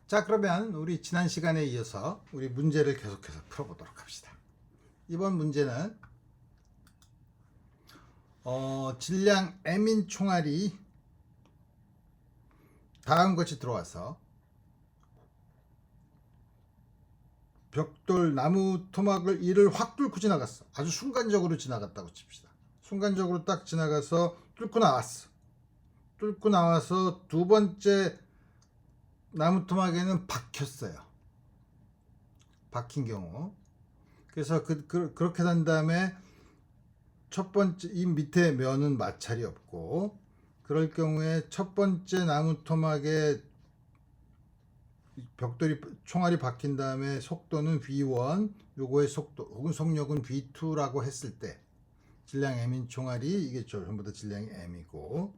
자, 그러면 우리 지난 시간에 이어서 우리 문제를 계속해서 풀어보도록 합시다. 이번 문제는 질량 m인 총알이 다음 것이 들어와서 벽돌 나무 토막을 이를 확 뚫고 지나갔어. 아주 순간적으로 지나갔다고 칩시다. 순간적으로 딱 지나가서 뚫고 나왔어. 뚫고 나와서 두 번째 나무 토막에는 박혔어요. 박힌 경우. 그래서 그렇게 된 다음에 첫 번째 이 밑에 면은 마찰이 없고, 그럴 경우에 첫 번째 나무 토막에 벽돌이 총알이 박힌 다음에 속도는 V1, 요거의 속도 혹은 속력은 V2라고 했을 때 질량 M인 총알이 이게 전부 다 질량이 M이고,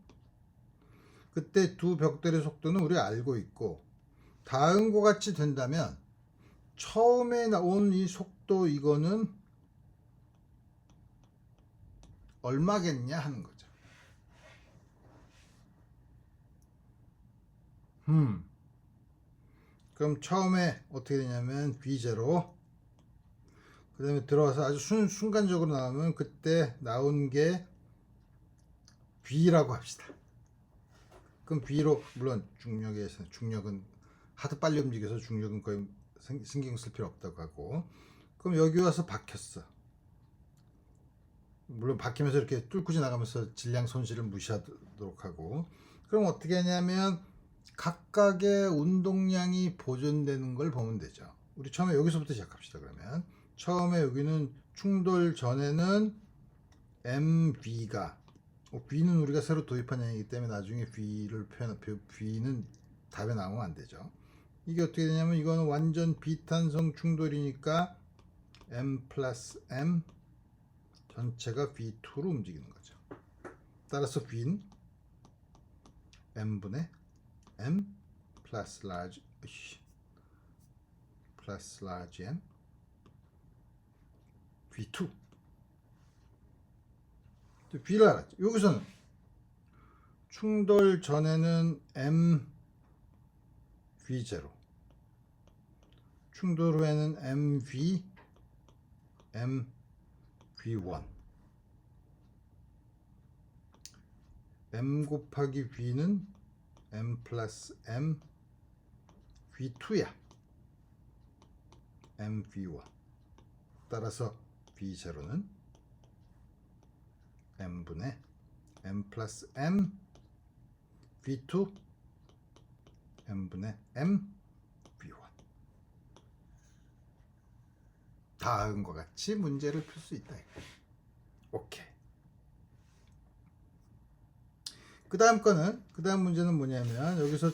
그때 두 벽돌의 속도는 우리가 알고 있고, 다음과 같이 된다면 처음에 나온 이 속도 이거는 얼마겠냐 하는 거죠. 그럼 처음에 어떻게 되냐면 V0, 그 다음에 들어와서 아주 순간적으로 나오면 그때 나온 게 V라고 합시다. 그럼 V로, 물론 중력은 하도 빨리 움직여서 중력은 거의 신경 쓸 필요 없다고 하고, 그럼 여기 와서 박혔어. 물론 박히면서 이렇게 뚫고 지나가면서 질량 손실을 무시하도록 하고, 그럼 어떻게 하냐면 각각의 운동량이 보존되는 걸 보면 되죠. 우리 처음에 여기서부터 시작합시다. 그러면 처음에 여기는 충돌 전에는 MV가, V는 우리가 새로 도입한 양이기 때문에 나중에 V는 답에 나오면 안 되죠. 이게 어떻게 되냐면 이거는 완전 비탄성 충돌이니까 M 플러스 M 전체가 V2로 움직이는 거죠. 따라서 V는 M분의 M 플러스 라지 M V2. V를 알았죠. 여기서는 충돌 전에는 M V0, 충돌 후에는 MV M V1, M 곱하기 V는 M 플러스 M V2야. M V1. 따라서 V0는 M분의 M 플러스 M V2 M분의 M V1. 다음과 같이 문제를 풀 수 있다. 오케이. 그 다음 문제는 뭐냐면 여기서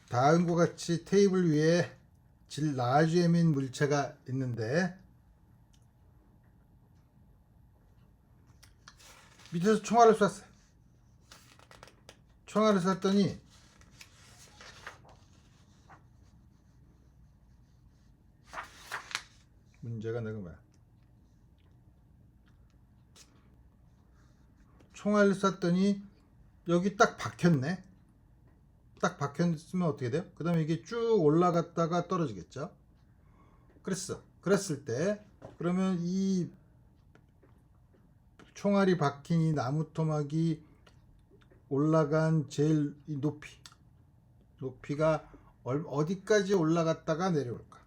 다음과 같이 테이블 위에 라지 M인 물체가 있는데 밑에서 총알을 쐈어요. 총알을 쐈더니 문제가 내가 뭐야? 총알을 쐈더니 여기 딱 박혔네. 딱 박혔으면 어떻게 돼요? 그 다음에 이게 쭉 올라갔다가 떨어지겠죠. 그랬을 때 그러면 이 총알이 박힌 이 나무 토막이 올라간 제일 이 높이가 어디까지 올라갔다가 내려올까?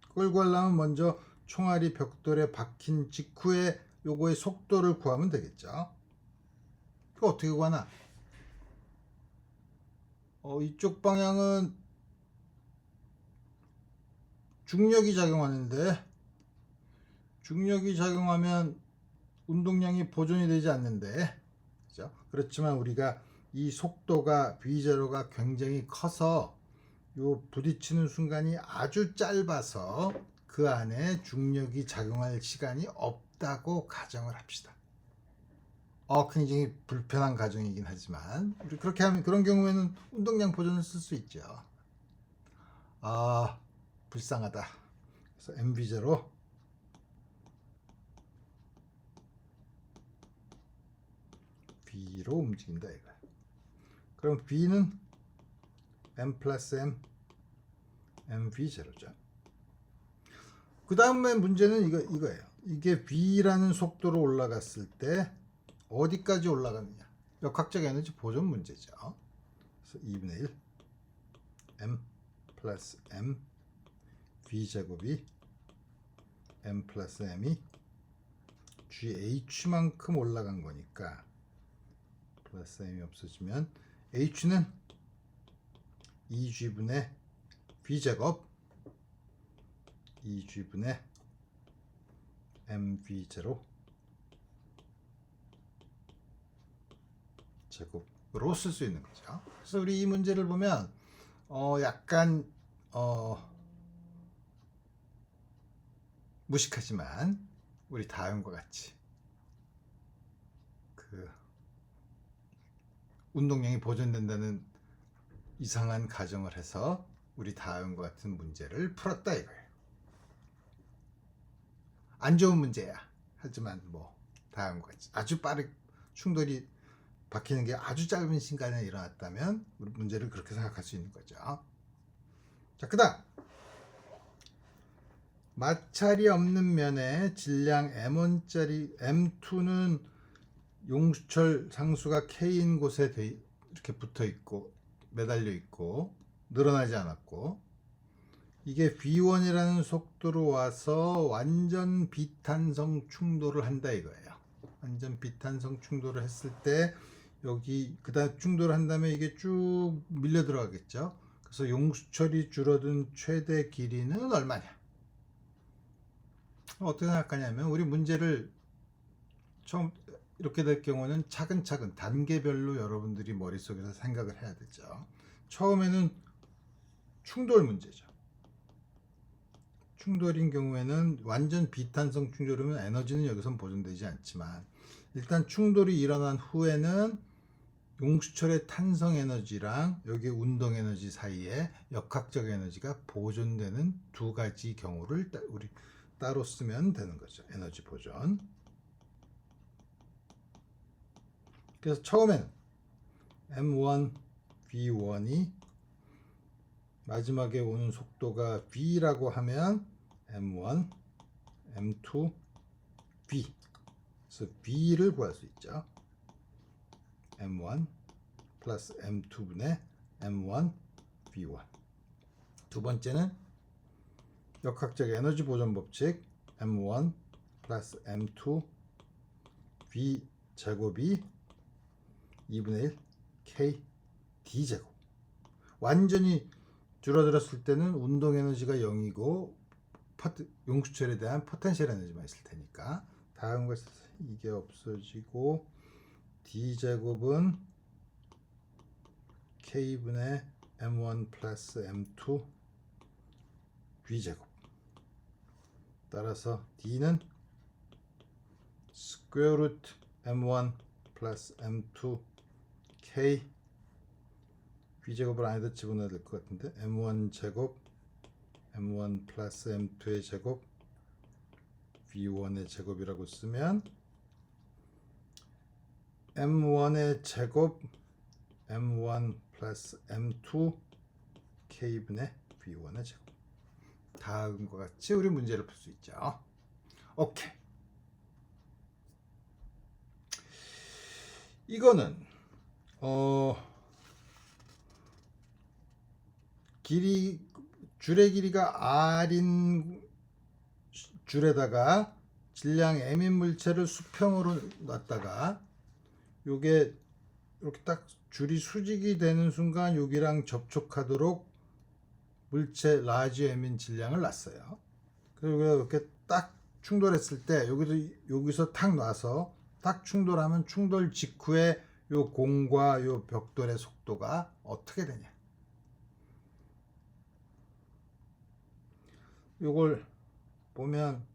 그걸 구하려면 먼저 총알이 벽돌에 박힌 직후에 요거의 속도를 구하면 되겠죠. 그거 어떻게 구하나? 이쪽 방향은 중력이 작용하는데, 중력이 작용하면 운동량이 보존이 되지 않는데, 그렇죠? 그렇지만 우리가 이 속도가 V0가 굉장히 커서 요 부딪히는 순간이 아주 짧아서 그 안에 중력이 작용할 시간이 없다고 가정을 합시다. 굉장히 불편한 가정이긴 하지만 우리 그렇게 하면 그런 경우에는 운동량 보존을 쓸 수 있죠. 불쌍하다. 그래서 MV0 B로 움직인다 이거야. 그럼 B는 m 플러스 m mv 제로죠. 그 다음에 문제는 이거예요. 이게 v라는 속도로 올라갔을 때 어디까지 올라가느냐. 역학적 에너지 보존 문제죠. 그래서 2분의 1 m 플러스 m v 제곱이 m 플러스 m이 GH만큼 올라간 거니까 플러스 m이 없어지면 H는 2G분의 V제곱 2G분의 MV0 제곱으로 쓸 수 있는 거죠. 그래서 우리 이 문제를 보면 약간 무식하지만 우리 다음과 같이 그 운동량이 보존된다는 이상한 가정을 해서 우리 다음과 같은 문제를 풀었다 이거예요. 안 좋은 문제야. 하지만 뭐 다음과 같이 아주 빠르게 충돌이 박히는 게 아주 짧은 시간에 일어났다면 우리 문제를 그렇게 생각할 수 있는 거죠. 자, 그다음 마찰이 없는 면에 질량 M1짜리 M2는 용수철 상수가 K인 곳에 이렇게 붙어 있고 매달려 있고 늘어나지 않았고, 이게 V1이라는 속도로 와서 완전 비탄성 충돌을 한다 이거예요. 완전 비탄성 충돌을 했을 때 여기 그다음 충돌을 한다면 이게 쭉 밀려 들어가겠죠. 그래서 용수철이 줄어든 최대 길이는 얼마냐. 어떻게 생각하냐면 우리 문제를 처음 이렇게 될 경우는 차근차근 단계별로 여러분들이 머릿속에서 생각을 해야 되죠. 처음에는 충돌 문제죠. 충돌인 경우에는 완전 비탄성 충돌이면 에너지는 여기선 보존되지 않지만 일단 충돌이 일어난 후에는 용수철의 탄성 에너지랑 여기 운동 에너지 사이에 역학적 에너지가 보존되는 두 가지 경우를 우리 따로 쓰면 되는 거죠. 에너지 보존. 그래서 처음에는 M1, V1이 마지막에 오는 속도가 V라고 하면 M1, M2, V. 그래서 V를 구할 수 있죠. M1 플러스 M2분의 M1, V1. 두 번째는 역학적 에너지 보존 법칙 M1 플러스 M2 V 제곱이 2분의 1 K D 제곱. 완전히 줄어들었을 때는 운동 에너지가 0이고 용수철에 대한 포텐셜 에너지만 있을 테니까 다음 것은 이게 없어지고 D 제곱은 K분의 M1 플러스 M2 V 제곱. 따라서 D는 스퀘어 루트 M1 플러스 M2 K V제곱을 안에다 집어넣어야 될 것 같은데 M1 제곱 M1 플러스 M2의 제곱 V1의 제곱이라고 쓰면 M1의 제곱 M1 플러스 M2 K분의 V1의 제곱. 다음과 같이 우리 문제를 풀 수 있죠. 오케이. 이거는 줄의 길이가 R인 줄에다가 질량 M인 물체를 수평으로 놨다가 요게 이렇게 딱 줄이 수직이 되는 순간 여기랑 접촉하도록 물체 라지 M인 질량을 놨어요. 그리고 이렇게 딱 충돌했을 때 여기서 탁 놔서 딱 충돌하면 충돌 직후에 요 공과 요 벽돌의 속도가 어떻게 되냐. 요걸 보면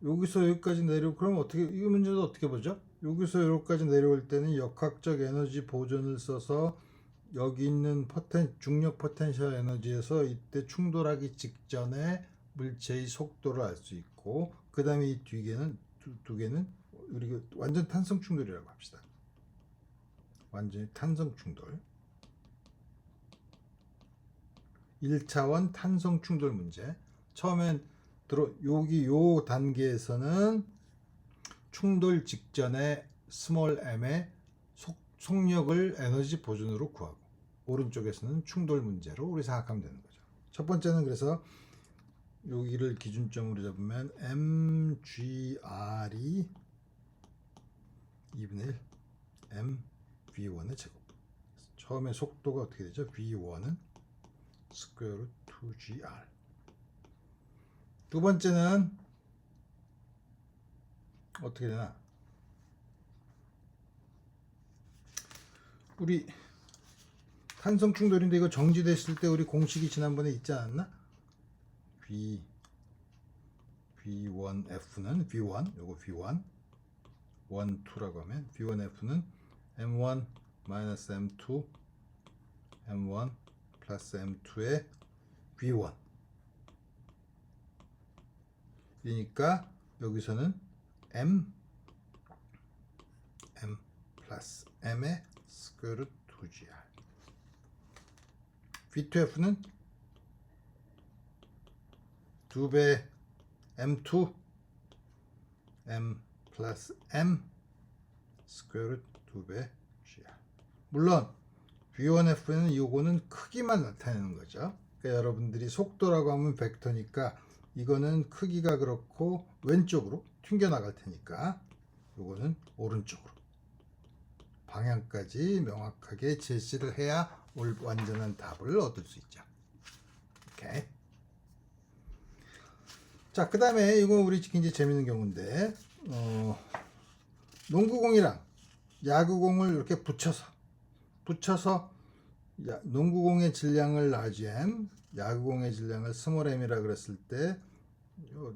여기서 여기까지 내려오고 그러면 어떻게 이 문제도 어떻게 보죠? 여기서 여기까지 내려올 때는 역학적 에너지 보존을 써서 여기 있는 중력 포텐셜 에너지에서 이때 충돌하기 직전에 물체의 속도를 알 수 있고, 그 다음에 이 뒤에는 두 개는 우리가 완전 탄성 충돌이라고 합시다. 완전히 탄성 충돌. 1차원 탄성 충돌 문제. 처음엔 여기 요 단계에서는 충돌 직전에 스몰 m의 속력을 에너지 보존으로 구하고, 오른쪽에서는 충돌 문제로 우리 생각하면 되는 거죠. 첫 번째는 그래서 여기를 기준점으로 잡으면 mgr이 2분의 1 m v1의 제곱. 처음에 속도가 어떻게 되죠? v1은 스퀘어 루트 2gr. 두 번째는 어떻게 되나? 우리 탄성 충돌인데 이거 정지됐을 때 우리 공식이 지난번에 있지 않았나? V1F는 V1, 요거 V1, 1, 2라고 하면 V1F는 M1 마이너스 M2, M1 플러스 M2의 V1. 그러니까 여기서는 M 플러스 M의 스퀘어 루트 2gr. V2F는 2배 M2 M 플러스 M 스퀘어 루트 2배 gr. 물론 V1F는 요거는 크기만 나타내는 거죠. 그러니까 여러분들이 속도라고 하면 벡터니까 이거는 크기가 그렇고 왼쪽으로 튕겨 나갈 테니까 요거는 오른쪽으로 방향까지 명확하게 제시를 해야 완전한 답을 얻을 수 있죠. 오케이. 자, 그 다음에 이거 우리 굉장히 재밌는 경우인데, 농구공이랑 야구공을 이렇게 붙여서 농구공의 질량을 large m, 야구공의 질량을 small m이라 그랬을 때,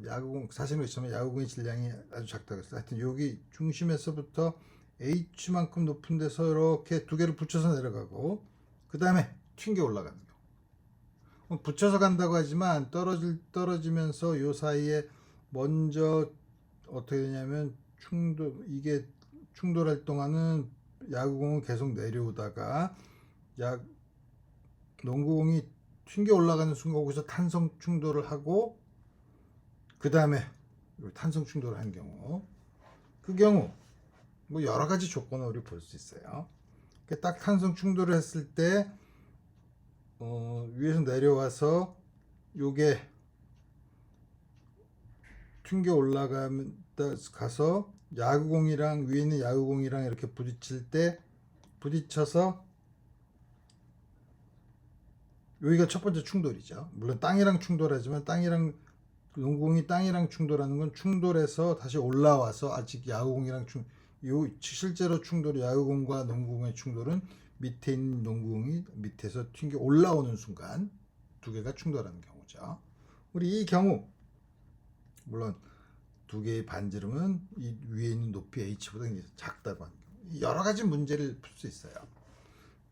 야구공 사실은 있지만 야구공의 질량이 아주 작다고 했어요. 하여튼 여기 중심에서부터 h만큼 높은 데서 이렇게 두 개를 붙여서 내려가고, 그 다음에 튕겨 올라가는 경우. 붙여서 간다고 하지만 떨어지면서 요 사이에 먼저 어떻게 되냐면 이게 충돌할 동안은 야구공은 계속 내려오다가 농구공이 튕겨 올라가는 순간 거기서 탄성 충돌을 하고, 그 다음에 탄성 충돌을 한 경우, 그 경우 뭐 여러 가지 조건을 우리 볼 수 있어요. 딱 탄성 충돌을 했을 때 위에서 내려와서 요게 튕겨 가서 야구공이랑 위에 있는 야구공이랑 이렇게 부딪혀서 여기가 첫 번째 충돌이죠. 물론 땅이랑 충돌하지만 농구공이 땅이랑 충돌하는 건 충돌해서 다시 올라와서 아직 야구공이랑 실제로 야구공과 농구공의 충돌은 밑에 있는 농구공이 밑에서 튕겨 올라오는 순간 두 개가 충돌하는 경우죠. 우리 이 경우 물론 두 개의 반지름은 이 위에 있는 높이 h보다 작다고 하는 경우, 여러 가지 문제를 풀 수 있어요.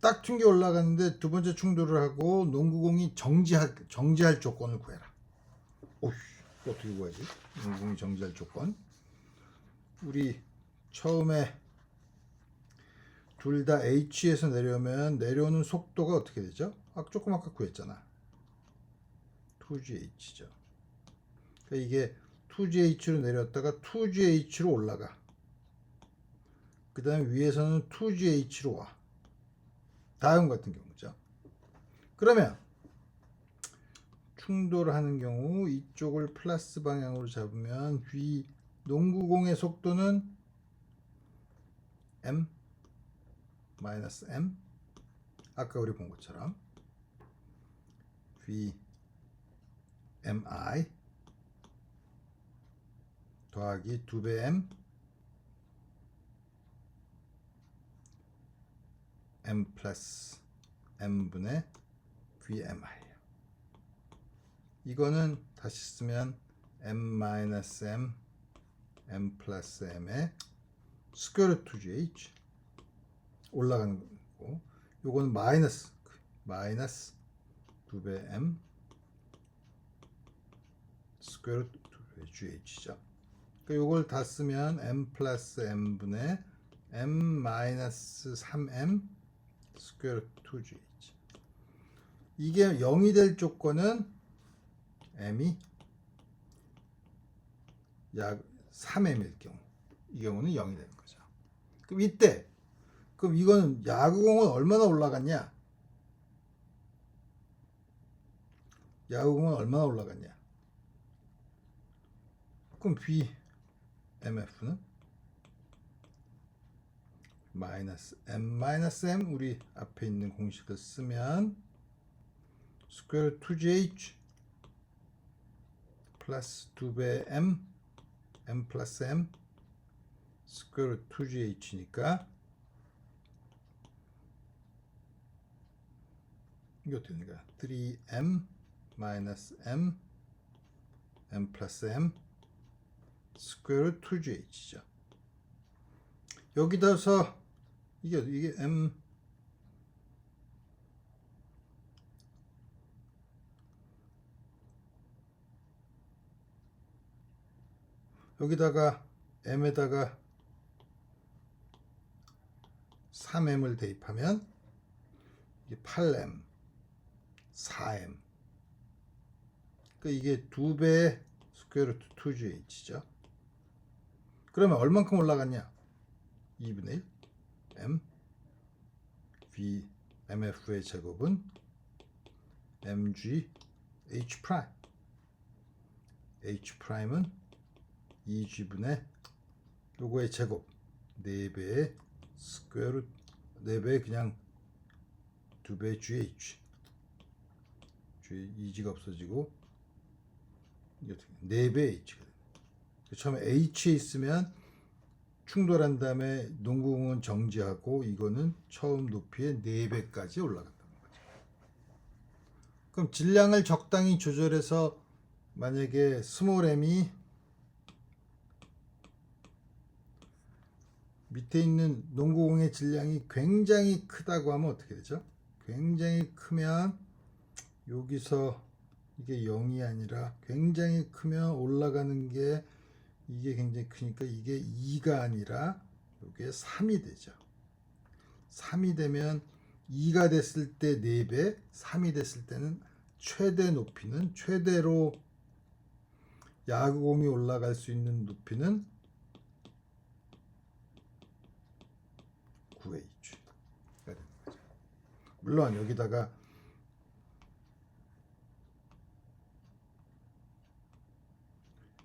딱 튕겨 올라가는데 두 번째 충돌을 하고 농구공이 정지할 조건을 구해라. 어떻게 구하지? 농구공이 정지할 조건. 우리 처음에 둘 다 h에서 내려오면 내려오는 속도가 어떻게 되죠? 조금 아까 구했잖아. 2gh죠. 그러니까 이게 2gh로 내렸다가 2gh로 올라가. 그 다음에 위에서는 2gh로 와. 다음 같은 경우죠. 그러면 충돌하는 경우 이쪽을 플러스 방향으로 잡으면 농구공의 속도는 m 마이너스 m, 아까 우리 본 것처럼 v mi 더하기 2배 m 플러스 m분의 vmi. 이거는 다시 쓰면 m 마이너스 m 플러스 m의 스퀘어 루트 2gh 올라가는 거고, 요거는 마이너스 2배 m 스퀘어 루트 2gh죠. 그러니까 요걸 다 쓰면 m 플러스 m분의 m 마이너스 3m 스퀘어 루트 2gh. 이게 0이 될 조건은 m이 약 3m일 경우, 이 경우는 0이 되는 거죠. 그럼 이때, 그럼 이거는 야구공은 얼마나 올라갔냐? 야구공은 얼마나 올라갔냐? 그럼 BMF는 마이너스 M 우리 앞에 있는 공식을 쓰면 스퀘어 2GH 플러스 2배 M 플러스 M 스퀘어 2GH니까 이게 어떻게 되는가? 3M 마이너스 M 플러스 M 스퀘어 2GH죠. 여기다서 이게 M 여기다가 M에다가 3M을 대입하면 이게 8M 4M 그러니까 이게 2배의 스퀘어 루트 2GH죠. 그러면 얼만큼 올라갔냐? 2분의 1 M V MF의 제곱은 MG H 프라임 H 프라임은 2G분의 요거의 제곱 4배의 스퀘어 루트 4배의 그냥 2배의 GH 2G가 없어지고 이게 어떻게 4배의 H가 됩니다. 처음에 H에 있으면 충돌한 다음에 농구공은 정지하고 이거는 처음 높이의 4배까지 올라간다는 거죠. 그럼 질량을 적당히 조절해서 만약에 스몰 m이 밑에 있는 농구공의 질량이 굉장히 크다고 하면 어떻게 되죠? 굉장히 크면 여기서 이게 0이 아니라 굉장히 크면 올라가는 게 이게 굉장히 크니까 이게 2가 아니라 이게 3이 되죠. 3이 되면 2가 됐을 때 4배, 3이 됐을 때는 최대 높이는 최대로 야구공이 올라갈 수 있는 높이는 9H가 되는 거죠. 물론 여기다가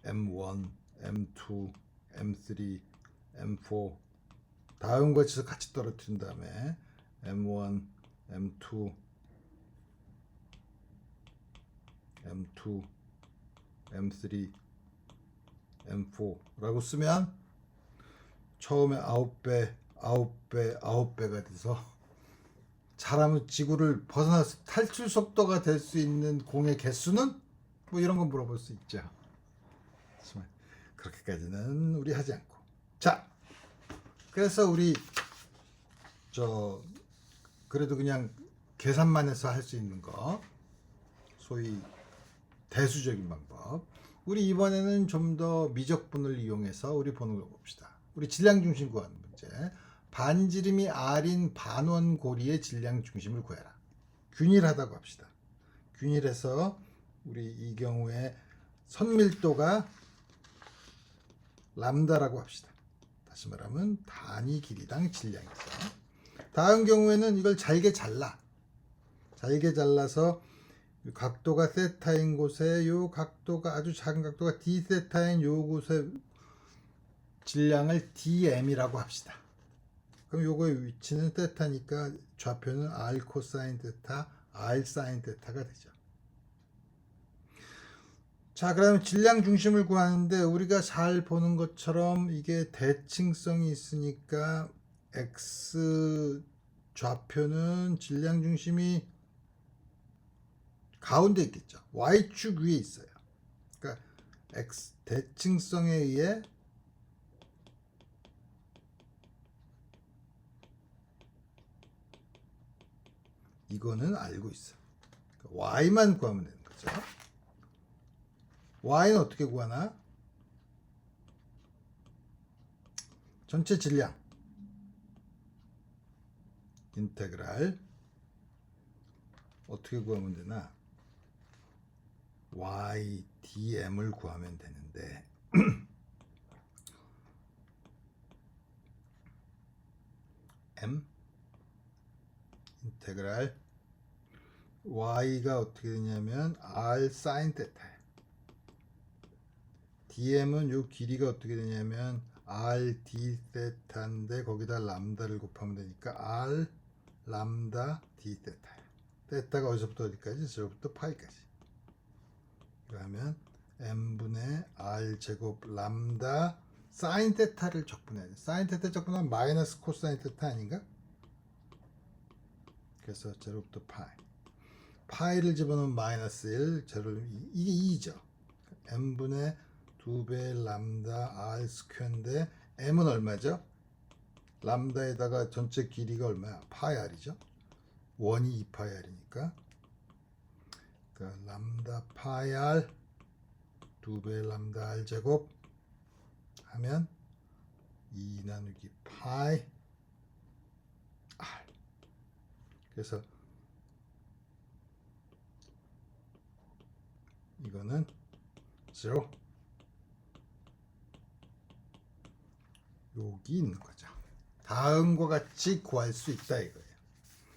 M1, M2, M3, M4 다음과 같이 떨어뜨린 다음에 M1, M2, M3, M4라고 쓰면 처음에 9배가 돼서 잘하면 지구를 벗어나서 탈출 속도가 될 수 있는 공의 개수는 뭐 이런 거 물어볼 수 있죠. 하지만 그렇게까지는 우리 하지 않고. 자, 그래서 우리 그래도 그냥 계산만 해서 할 수 있는 거 소위 대수적인 방법. 우리 이번에는 좀 더 미적분을 이용해서 우리 보는 거 봅시다. 우리 질량 중심 구하는 문제. 반지름이 R인 반원고리의 질량 중심을 구해라. 균일하다고 합시다. 균일해서 우리 이 경우에 선밀도가 람다라고 합시다. 다시 말하면 단위 길이당 질량이죠. 다음 경우에는 이걸 잘게 잘라서 각도가 세타인 곳에 요 각도가 아주 작은 각도가 d 세타인 요 곳의 질량을 dm이라고 합시다. 그럼 요거의 위치는 세타니까 좌표는 r 코사인 세타, r 사인 세타가 되죠. 자, 그러면 질량 중심을 구하는데 우리가 잘 보는 것처럼 이게 대칭성이 있으니까 x 좌표는 질량 중심이 가운데 있겠죠. y축 위에 있어요. 그러니까 x 대칭성에 의해 이거는 알고 있어. 그러니까 y만 구하면 되는 거죠. y는 어떻게 구하나? 전체 질량 인테그랄 어떻게 구하면 되나? ydm을 구하면 되는데 m 인테그랄 y가 어떻게 되냐면 r sin 테타예요. dm은 요 길이가 어떻게 되냐면 r d 테타인데 거기다 람다를 곱하면 되니까 r 람다 d 테타예요. 테타가 어디서부터 어디까지? 저부터 파이까지. 그러면 m분의 r 제곱 람다 사인 테타를 적분해야 돼. 사인 테타 적분하면 마이너스 코사인 테타 아닌가? 그래서 제로부터 파이. 파이를 집어넣으면 마이너스 1, 제로를 이게 2죠. m분의 2배 람다 r 스퀘어인데 m은 얼마죠? 람다에다가 전체 길이가 얼마야? 파이 r이죠. 원이 2파이 r이니까 그러니까 람다 파이 r 2배 람다 r 제곱 하면 2 나누기 파이 r. 그래서 이거는 0 여기 있는 거죠. 다음과 같이 구할 수 있다 이거예요.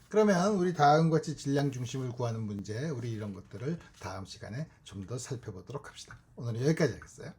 그러면 우리 다음과 같이 질량 중심을 구하는 문제, 우리 이런 것들을 다음 시간에 좀 더 살펴보도록 합시다. 오늘은 여기까지 하겠어요.